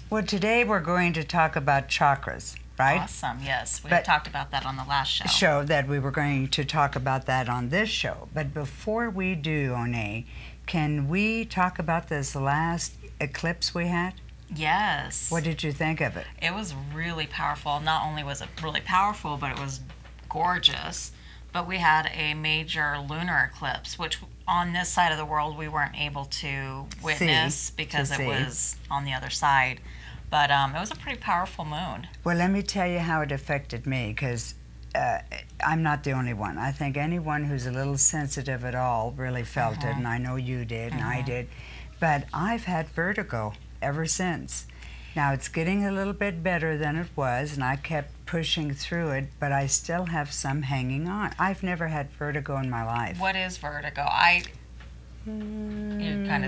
Well, today we're going to talk about chakras, right? Awesome, yes. We talked about that on the last show. That we were going to talk about that on this show. But before we do, Onea, can we talk about this last eclipse we had? Yes. What did you think of it? It was really powerful. Not only was it really powerful, but it was gorgeous. But we had a major lunar eclipse, which on this side of the world we weren't able to witness because it was on the other side. But it was a pretty powerful moon. Well, let me tell you how it affected me, because I'm not the only one. I think anyone who's a little sensitive at all really felt it, and I know you did, and I did. But I've had vertigo ever since. Now, it's getting a little bit better than it was, and I kept pushing through it, but I still have some hanging on. I've never had vertigo in my life. What is vertigo? You're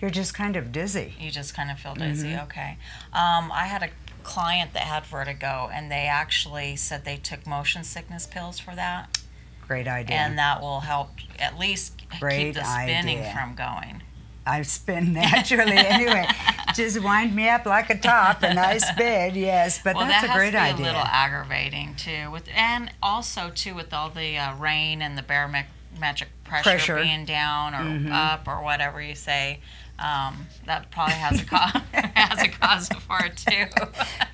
just kind of dizzy. You just kind of feel dizzy, okay. I had a client that had vertigo, and they actually said they took motion sickness pills for that. Great idea. And that will help at least keep the spinning from going. I spin naturally anyway. Just wind me up like a top and I spin, yes. But that's a great idea. Well, that has to be a little aggravating too, and also too with all the rain and the barometric pressure being down or up or whatever you say. That probably has a cause for it too.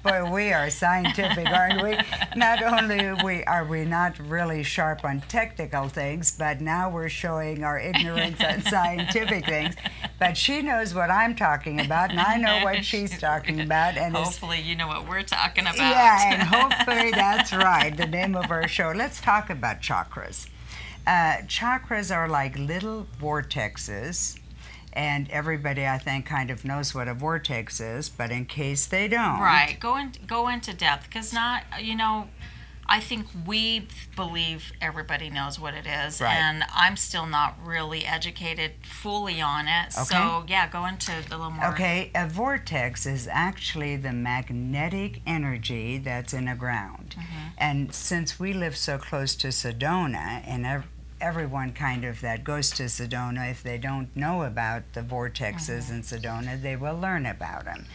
Boy, we are scientific, aren't we? Not only are we not really sharp on technical things, but now we're showing our ignorance on scientific things. But she knows what I'm talking about, and I know what she's talking about. And hopefully you know what we're talking about. Yeah, and hopefully that's right, the name of our show. Let's talk about chakras. Chakras are like little vortexes. And everybody, I think, kind of knows what a vortex is, but in case they don't. Right. Go into depth, because I think we believe everybody knows what it is, and I'm still not really educated fully on it. Okay. So, yeah, go into a little more. Okay, a vortex is actually the magnetic energy that's in the ground. And since we live so close to Sedona, and everyone kind of that goes to Sedona, if they don't know about the vortexes in Sedona, they will learn about them.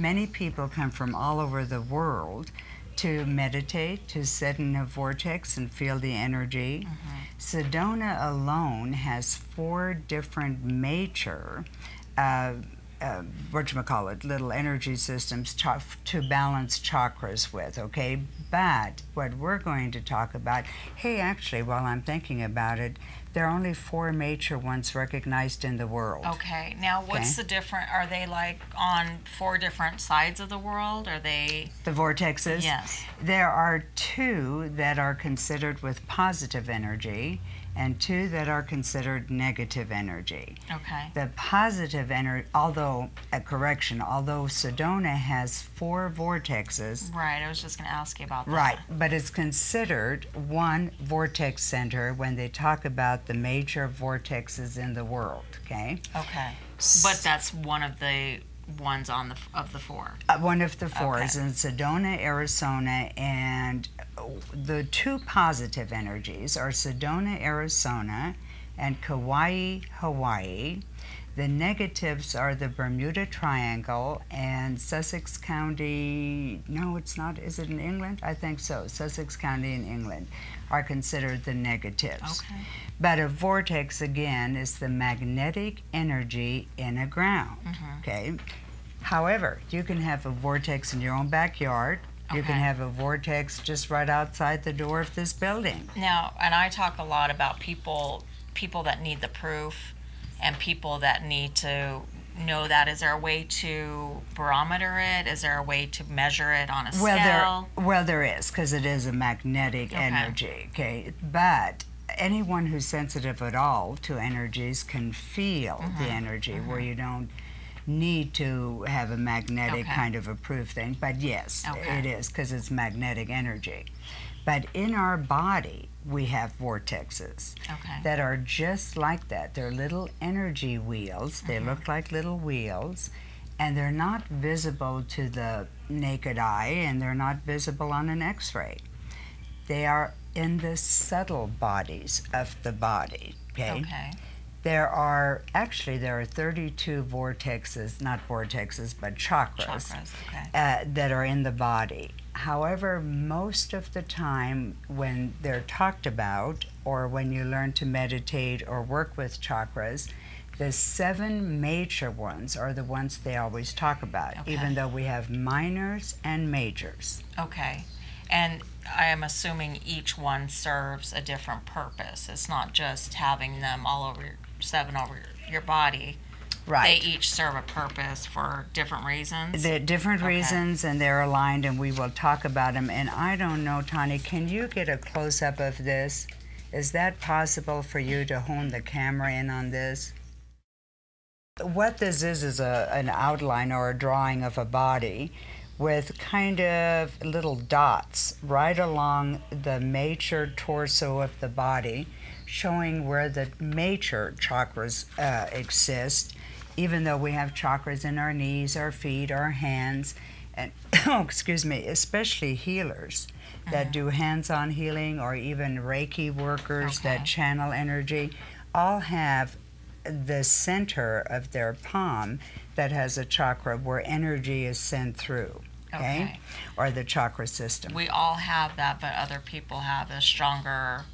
Many people come from all over the world to meditate, to sit in a vortex and feel the energy. Sedona alone has 4 different major little energy systems to balance chakras with, okay? But what we're going to talk about, actually, while I'm thinking about it, there are only 4 major ones recognized in the world. Okay, now what's the difference? Are they like on 4 different sides of the world? Are they? The vortexes? Yes. There are 2 that are considered with positive energy, and 2 that are considered negative energy. Okay. The positive energy, although Sedona has 4 vortexes. Right, I was just going to ask you about that. Right, but it's considered one vortex center when they talk about the major vortexes in the world, okay? Okay, but that's one of the ones of the 4. One of the 4 is in Sedona, Arizona, and the 2 positive energies are Sedona, Arizona, and Kauai, Hawaii. The negatives are the Bermuda Triangle and Sussex County. No, it's not. Is it in England? I think so. Sussex County in England are considered the negatives. Okay. But a vortex, again, is the magnetic energy in a ground. Okay. However, you can have a vortex in your own backyard. You can have a vortex just right outside the door of this building. Now, and I talk a lot about people that need the proof and people that need to know that. Is there a way to barometer it? Is there a way to measure it on a scale? Well, there is, because it is a magnetic energy, okay? But anyone who's sensitive at all to energies can feel the energy, where you don't need to have a magnetic kind of a proof thing. But yes, it is, because it's magnetic energy. But in our body, we have vortexes that are just like that. They're little energy wheels. They look like little wheels, and they're not visible to the naked eye, and they're not visible on an X-ray. They are in the subtle bodies of the body. Okay. There are 32 vortexes, not vortexes, but chakras, Okay. that are in the body. However, most of the time when they're talked about, or when you learn to meditate or work with chakras, the 7 major ones are the ones they always talk about, Okay. even though we have minors and majors. Okay. And I am assuming each one serves a different purpose. It's not just having them all over 7 over your body. Right. They each serve a purpose for different reasons. They're different Okay. reasons, and they're aligned, and we will talk about them. And I don't know, Tani, can you get a close-up of this? Is that possible for you to hone the camera in on this? What this is an outline or a drawing of a body with kind of little dots right along the major torso of the body, showing where the major chakras exist, even though we have chakras in our knees, our feet, our hands, and excuse me, especially healers that do hands-on healing, or even Reiki workers that channel energy, all have the center of their palm that has a chakra where energy is sent through, okay? Or the chakra system. We all have that, but other people have a stronger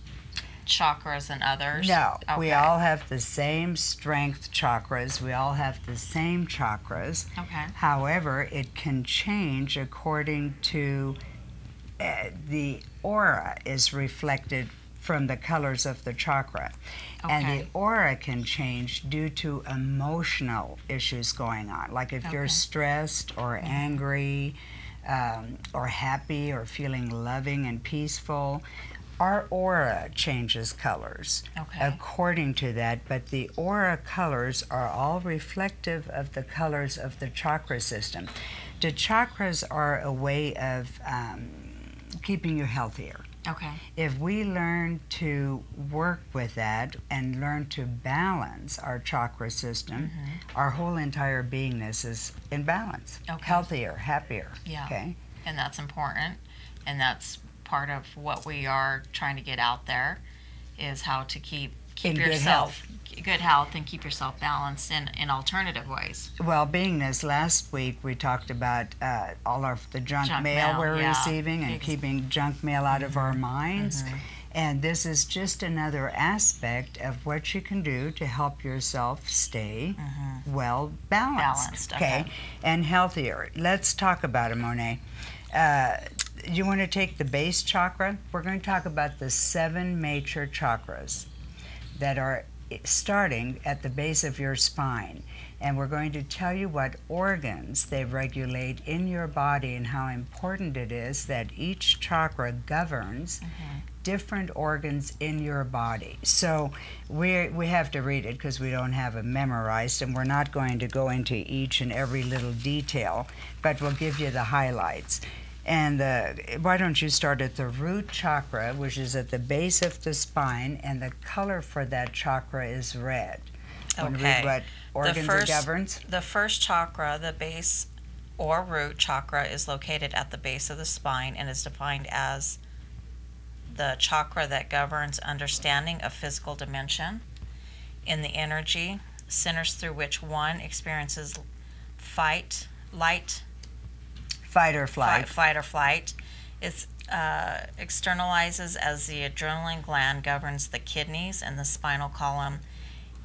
chakras than others? No, Okay. we all have the same strength chakras. We all have the same chakras. Okay. However, it can change according to the aura is reflected from the colors of the chakra. And the aura can change due to emotional issues going on. Like if you're stressed or angry or happy or feeling loving and peaceful, our aura changes colors according to that, but the aura colors are all reflective of the colors of the chakra system. The chakras are a way of keeping you healthier. Okay. If we learn to work with that and learn to balance our chakra system, our whole entire beingness is in balance, healthier, happier. Yeah. Okay. And that's important, and that's part of what we are trying to get out there, is how to keep yourself good health and keep yourself balanced in alternative ways. Well, beingness, last week we talked about all of the junk mail we're receiving and keeping junk mail out of our minds. And this is just another aspect of what you can do to help yourself stay well balanced. Okay, and healthier. Let's talk about it, Onea. You want to take the base chakra? We're going to talk about the 7 major chakras that are starting at the base of your spine. And we're going to tell you what organs they regulate in your body and how important it is that each chakra governs different organs in your body. So we have to read it because we don't have it memorized, and we're not going to go into each and every little detail, but we'll give you the highlights. And why don't you start at the root chakra, which is at the base of the spine, and the color for that chakra is red. Want to read what organs it governs? The first chakra, the base or root chakra, is located at the base of the spine and is defined as the chakra that governs understanding of physical dimension in the energy centers through which one experiences fight or flight. It externalizes as the adrenaline gland governs the kidneys and the spinal column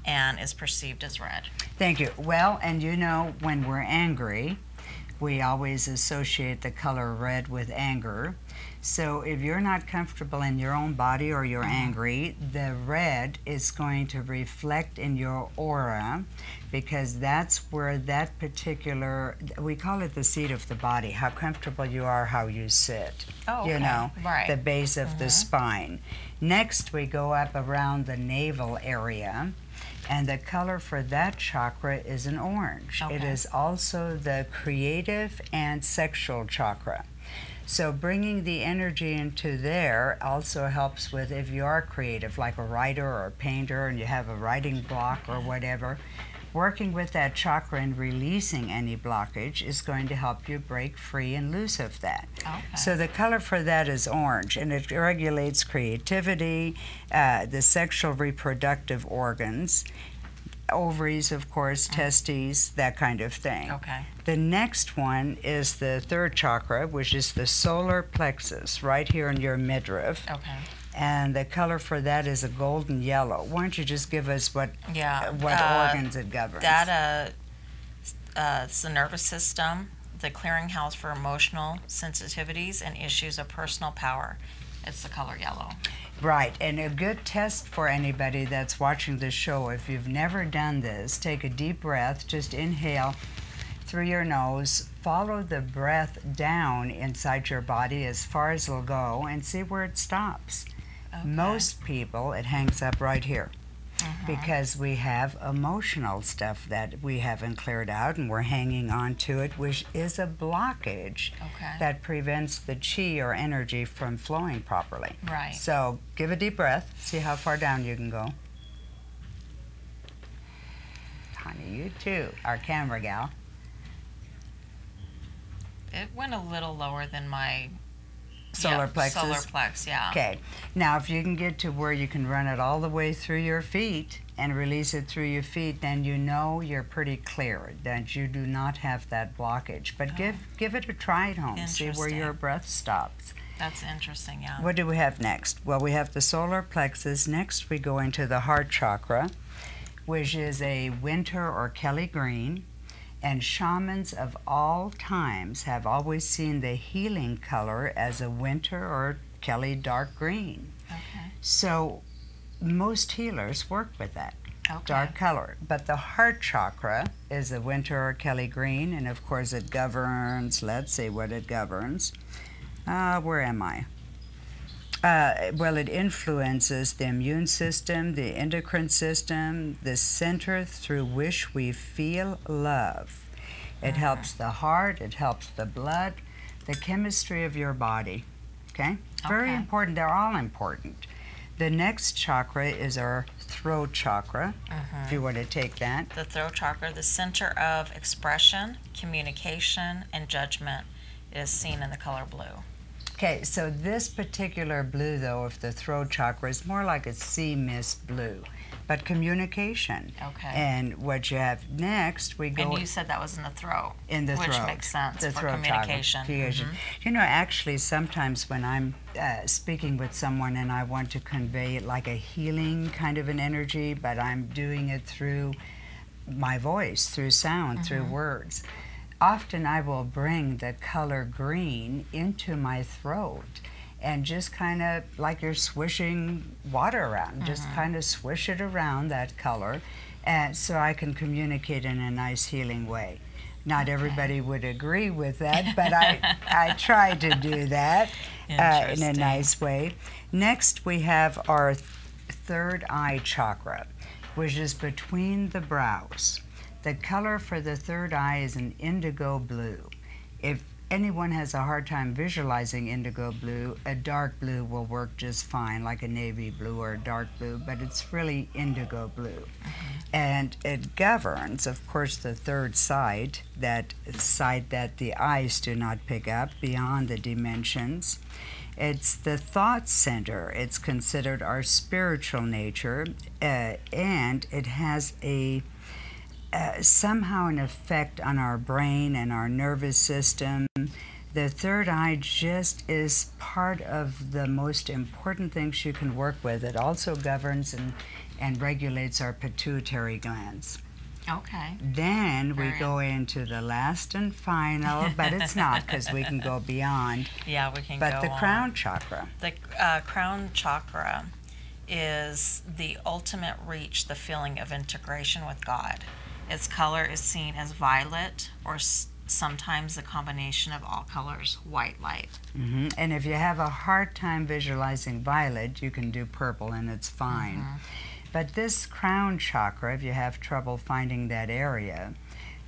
and is perceived as red. Thank you. Well, and you know, when we're angry, we always associate the color red with anger. So if you're not comfortable in your own body or you're angry, the red is going to reflect in your aura, because that's where that particular, we call it the seat of the body, how comfortable you are, how you sit. You know, the base of the spine. Next, we go up around the navel area, and the color for that chakra is an orange. It is also the creative and sexual chakra. So bringing the energy into there also helps with, if you are creative, like a writer or a painter and you have a writing block or whatever, Working with that chakra and releasing any blockage is going to help you break free and loose of that. Okay. So the color for that is orange, and it regulates creativity, the sexual reproductive organs, ovaries, of course, testes, that kind of thing. Okay. The next one is the third chakra, which is the solar plexus, right here in your midriff. Okay. And the color for that is a golden yellow. Why don't you just give us what organs it governs? That it's the nervous system, the clearinghouse for emotional sensitivities and issues of personal power. It's the color yellow. Right, and a good test for anybody that's watching the show, if you've never done this, take a deep breath, just inhale through your nose, follow the breath down inside your body as far as it'll go, and see where it stops. Okay. Most people, it hangs up right here. Because we have emotional stuff that we haven't cleared out and we're hanging on to it, which is a blockage that prevents the chi or energy from flowing properly. Right. So give a deep breath, see how far down you can go. Honey, you too, our camera gal. It went a little lower than my solar plexus. Solar plex, yeah. Okay. Now, if you can get to where you can run it all the way through your feet and release it through your feet, then you know you're pretty clear, that you do not have that blockage. But give it a try at home. See where your breath stops. That's interesting, yeah. What do we have next? Well, we have the solar plexus. Next, we go into the heart chakra, which is a winter or Kelly green. And shamans of all times have always seen the healing color as a winter or Kelly dark green. Okay. So most healers work with that dark color. But the heart chakra is a winter or Kelly green, and of course it governs, let's see what it governs. Where am I? Well, it influences the immune system, the endocrine system, the center through which we feel love. It helps the heart, it helps the blood, the chemistry of your body. Okay? Very important. They're all important. The next chakra is our throat chakra, if you want to take that. The throat chakra, the center of expression, communication, and judgment, is seen in the color blue. Okay, so this particular blue, though, of the throat chakra is more like a sea mist blue, but communication. Okay. And what you have next, we go... And you said that was in the throat. In the throat. Which makes sense the for throat communication. You know, actually, sometimes when I'm speaking with someone and I want to convey like a healing kind of an energy, but I'm doing it through my voice, through sound, through words. Often I will bring the color green into my throat and just kind of like you're swishing water around, just kind of swish it around that color, and so I can communicate in a nice healing way. Not everybody would agree with that, but I try to do that in a nice way. Next we have our third eye chakra, which is between the brows. The color for the third eye is an indigo blue. If anyone has a hard time visualizing indigo blue, a dark blue will work just fine, like a navy blue or a dark blue, but it's really indigo blue. And it governs, of course, the third side, that side that the eyes do not pick up beyond the dimensions. It's the thought center. It's considered our spiritual nature, and it has a somehow an effect on our brain and our nervous system. The third eye just is part of the most important things you can work with. It also governs and regulates our pituitary glands. Okay. Then we go into the last and final, but it's not because we can go beyond. Yeah, we can go on. But the crown chakra. The crown chakra is the ultimate reach, the feeling of integration with God. Its color is seen as violet or sometimes the combination of all colors, white light. And if you have a hard time visualizing violet, you can do purple and it's fine. But this crown chakra, if you have trouble finding that area,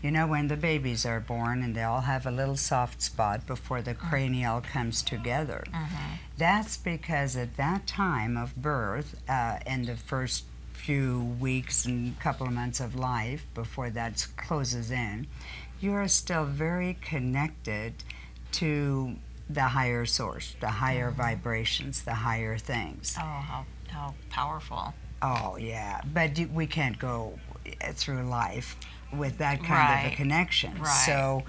you know when the babies are born and they all have a little soft spot before the cranial comes together. That's because at that time of birth, in the first few weeks and couple of months of life before that closes in, you are still very connected to the higher source, the higher vibrations, the higher things. Oh, how powerful. Oh, yeah. But we can't go through life with that kind of a connection. Right. So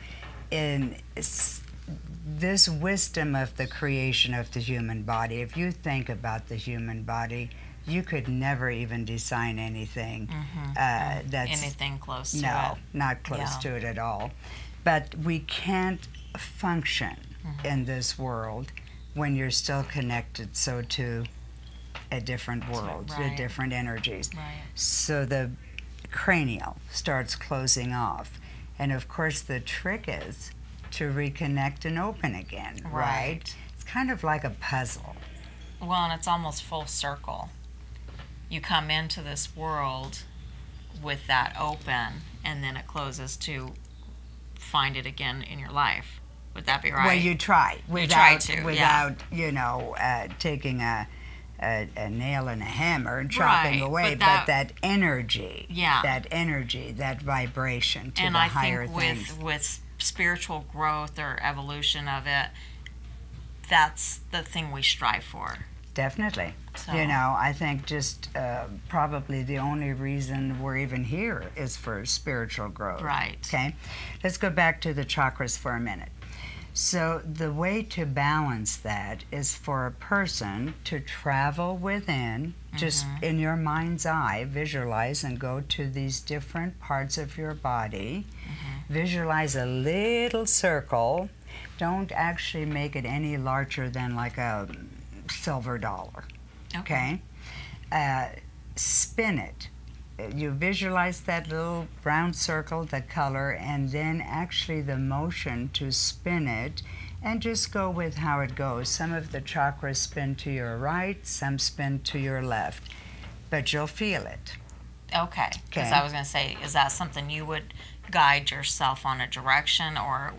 in this wisdom of the creation of the human body, if you think about the human body, you could never even design anything that's anything close to it. No, not close to it at all. But we can't function in this world when you're still connected to a different world, to different energies. Right. So the cranial starts closing off. And of course the trick is to reconnect and open again, right? It's kind of like a puzzle. Well, and it's almost full circle. You come into this world with that open, and then it closes to find it again in your life. Would that be right? Well, you try. Without you know, taking a nail and a hammer and chopping away, but that energy, that vibration to the higher things. And I think with spiritual growth or evolution of it, that's the thing we strive for. Definitely. So. You know, I think just probably the only reason we're even here is for spiritual growth. Right. Okay? Let's go back to the chakras for a minute. So the way to balance that is for a person to travel within, just in your mind's eye, visualize and go to these different parts of your body. Visualize a little circle. Don't actually make it any larger than like a silver dollar. Okay? Spin it. You visualize that little round circle, the color, and then actually the motion to spin it, and just go with how it goes. Some of the chakras spin to your right, some spin to your left, but you'll feel it. Okay, because I was going to say, is that something you would guide yourself on a direction, or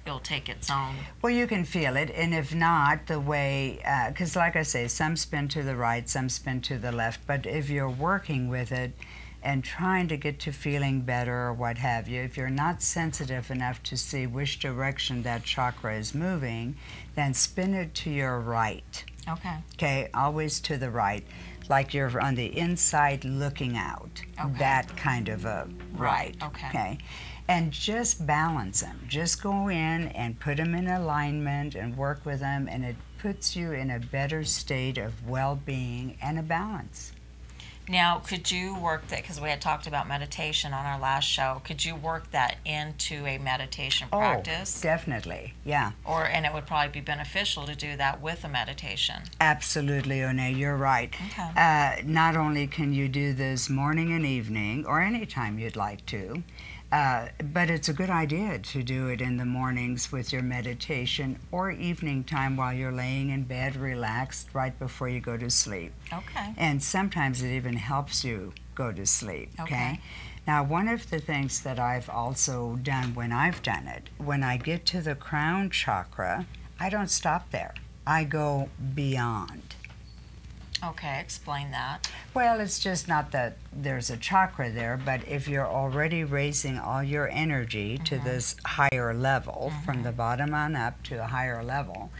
it'll take its own? Well, you can feel it, and if not, the way, because like I say, some spin to the right, some spin to the left, but if you're working with it and trying to get to feeling better or what have you, if you're not sensitive enough to see which direction that chakra is moving, then spin it to your right. Okay. Okay, always to the right, like you're on the inside looking out. Okay. That kind of a right. Okay. And just balance them. Just go in and put them in alignment and work with them, and it puts you in a better state of well-being and a balance. Now, could you work that, because we had talked about meditation on our last show, could you work that into a meditation practice? Oh, definitely, yeah. And it would probably be beneficial to do that with a meditation. Absolutely, Onea, you're right. Okay. Not only can you do this morning and evening, or anytime you'd like to, but it's a good idea to do it in the mornings with your meditation, or evening time while you're laying in bed relaxed right before you go to sleep. Okay. And sometimes it even helps you go to sleep. Okay. Now, one of the things that I've also done when I've done it, when I get to the crown chakra, I don't stop there. I go beyond. Okay, explain that. Well, it's just not that there's a chakra there, but if you're already raising all your energy to this higher level, from the bottom on up to a higher level,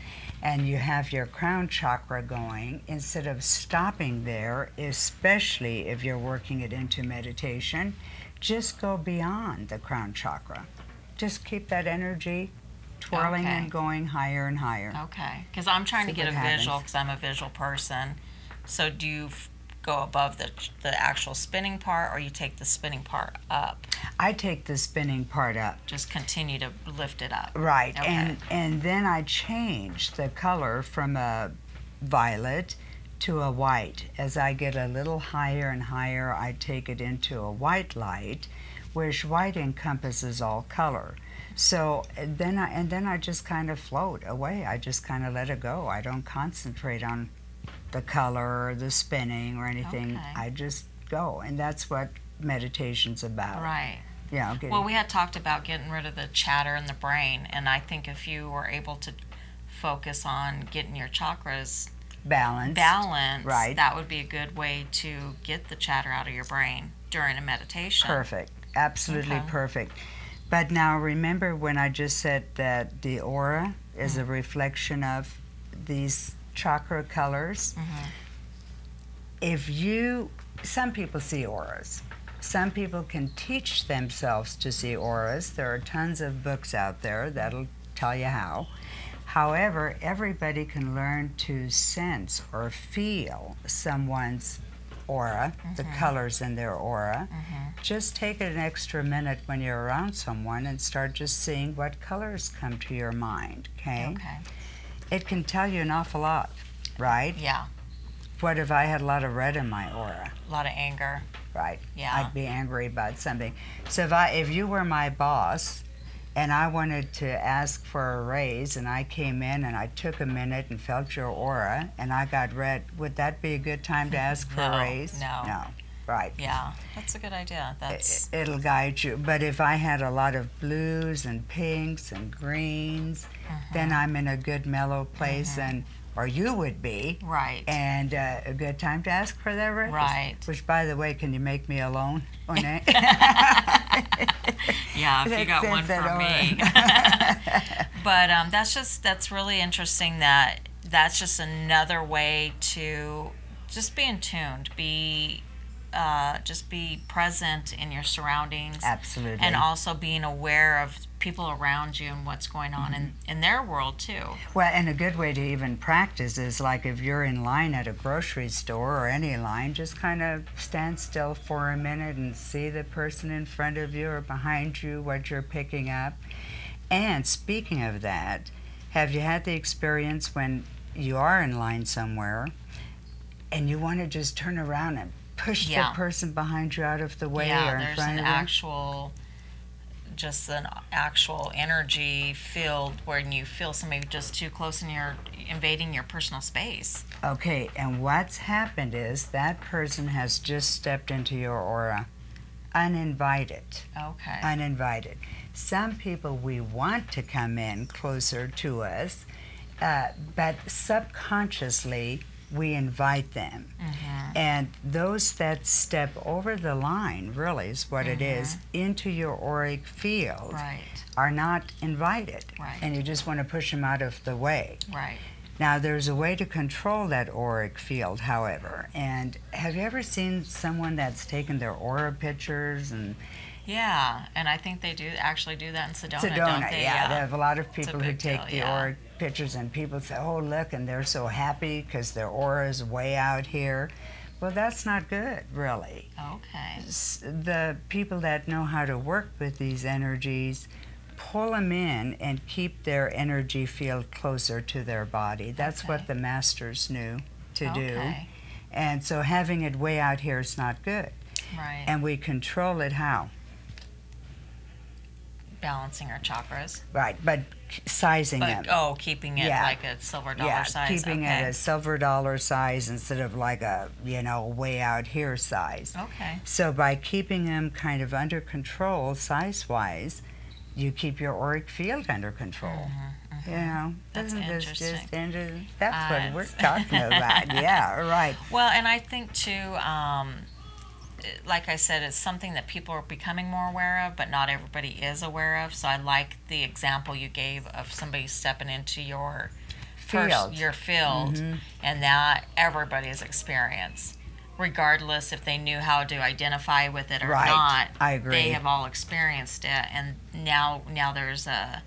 and you have your crown chakra going, instead of stopping there, especially if you're working it into meditation, just go beyond the crown chakra. Just keep that energy twirling and going higher and higher. Okay, because I'm trying to get a visual, because I'm a visual person. So do you go above the actual spinning part, or you take the spinning part up? I take the spinning part up. Just continue to lift it up. Right, Okay. and then I change the color from a violet to a white. As I get a little higher and higher, I take it into a white light, which white encompasses all color. So then I just kind of float away. I just kind of let it go. I don't concentrate on the color or the spinning or anything. I just go, and that's what meditation's about. Right. Yeah. Okay. Well, we had talked about getting rid of the chatter in the brain, and I think if you were able to focus on getting your chakras balance, right, that would be a good way to get the chatter out of your brain during a meditation. Perfect. Absolutely perfect. But now remember when I just said that the aura is a reflection of these chakra colors? If you, some people see auras. Some people can teach themselves to see auras. There are tons of books out there that'll tell you how. However, everybody can learn to sense or feel someone's aura, the colors in their aura. Just take an extra minute when you're around someone and start just seeing what colors come to your mind, okay? It can tell you an awful lot, right? Yeah. What if I had a lot of red in my aura? A lot of anger. Right. Yeah. I'd be angry about something. So if you were my boss and I wanted to ask for a raise and I came in and I took a minute and felt your aura and I got red, would that be a good time to ask for a raise? No. No. Right. Yeah, that's a good idea. It'll guide you. But if I had a lot of blues and pinks and greens, then I'm in a good mellow place, or you would be. Right. And a good time to ask for that raise. Right. Which, by the way, can you make me a loan, Onea? Yeah, if you got one for me. But that's really interesting. That's just another way to just be in tune, just be present in your surroundings. Absolutely. And also being aware of people around you and what's going on in their world too. Well, and a good way to even practice is like if you're in line at a grocery store or any line, just kind of stand still for a minute and see the person in front of you or behind you, what you're picking up. And speaking of that, have you had the experience when you are in line somewhere and you want to just turn around and push the person behind you out of the way or in front of you? Just an actual energy field when you feel somebody just too close and you're invading your personal space. Okay, and what's happened is that person has just stepped into your aura uninvited. Okay. Uninvited. Some people we want to come in closer to us, but subconsciously we invite them. And those that step over the line, really is what it is, into your auric field are not invited. And you just want to push them out of the way. Now, there's a way to control that auric field, however. And have you ever seen someone that's taken their aura pictures and... Yeah, and I think they do actually do that in Sedona, don't they? Yeah, they have a lot of people who take the aura pictures, and people say, oh, look, and they're so happy because their aura is way out here. Well, that's not good, really. Okay. The people that know how to work with these energies pull them in and keep their energy field closer to their body. That's what the masters knew to do. And so having it way out here is not good. And we control it how? Balancing our chakras. But sizing them. Oh, keeping it like a silver dollar size. Keeping it a silver dollar size instead of like a, way out here size. So by keeping them kind of under control size-wise, you keep your auric field under control. That's interesting. That's what we're talking about. Yeah, right. Well, and I think too, like I said, it's something that people are becoming more aware of, but not everybody is aware of. So I like the example you gave of somebody stepping into your field, and that everybody's experience, regardless if they knew how to identify with it or not. I agree. They have all experienced it, and now there's a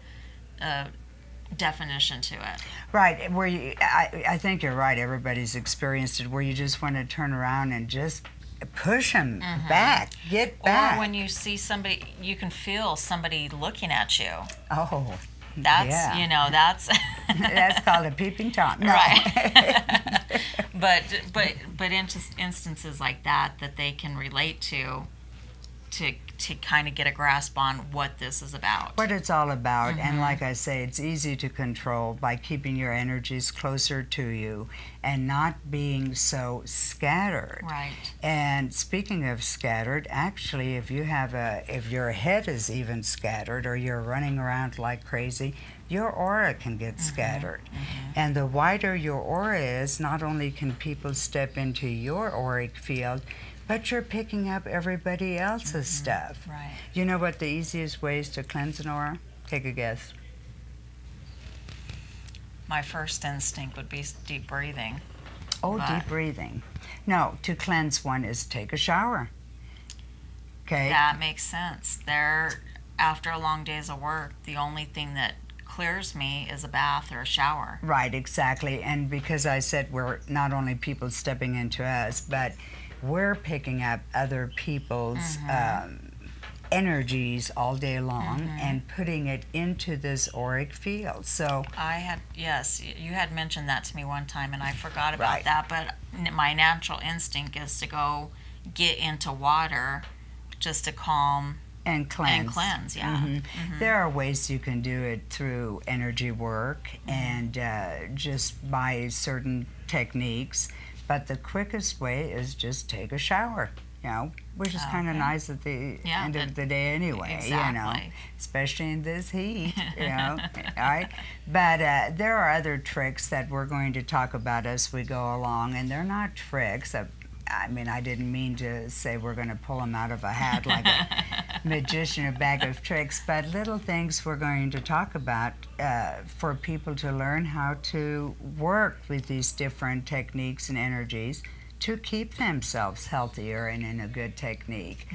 definition to it. Right, where I think you're right. Everybody's experienced it, where you just want to turn around and just push them back, get back. Or when you see somebody, you can feel somebody looking at you. Oh, that's that's that's called a peeping Tom. No. Right. but instances like that they can relate to to kind of get a grasp on what this is about. What it's all about. And like I say, it's easy to control by keeping your energies closer to you and not being so scattered. Right. And speaking of scattered, actually, if your head is even scattered or you're running around like crazy, your aura can get scattered. And the wider your aura is, not only can people step into your auric field, but you're picking up everybody else's stuff. Right. You know what the easiest ways to cleanse an aura? Take a guess. My first instinct would be deep breathing. Oh, deep breathing. No, to cleanse one is take a shower. Okay? That makes sense. After a long days of work, the only thing that clears me is a bath or a shower. Right, exactly. And because I said we're not only people stepping into us, but we're picking up other people's energies all day long and putting it into this auric field. So yes, you had mentioned that to me one time, and I forgot about that, but my natural instinct is to go get into water just to calm and cleanse. There are ways you can do it through energy work and just by certain techniques. But the quickest way is just take a shower, which is kind of nice at the end of the day anyway, especially in this heat, all right? But there are other tricks that we're going to talk about as we go along, and they're not tricks. I mean, I didn't mean to say we're going to pull them out of a hat like a magician, a bag of tricks, but little things we're going to talk about for people to learn how to work with these different techniques and energies to keep themselves healthier and in a good technique.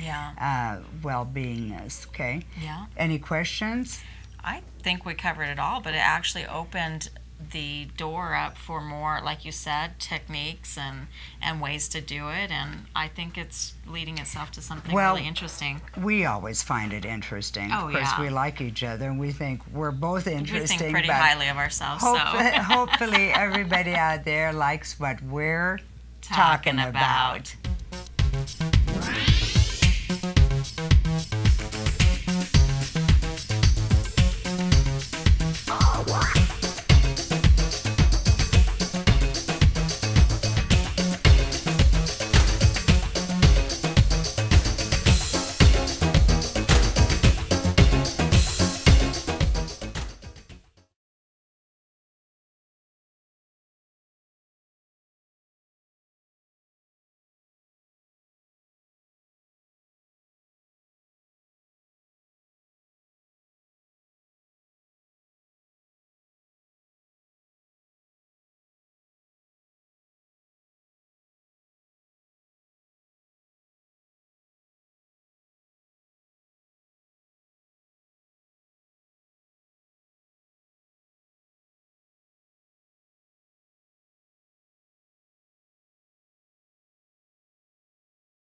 Well-beingness, okay? Yeah. Any questions? I think we covered it all, but it actually opened the door up for more, like you said, techniques and ways to do it, and I think it's leading itself to something really interesting. We always find it interesting. Oh, of course, we like each other, and we think we're both interesting. We think pretty highly of ourselves. Hopefully everybody out there likes what we're talking about.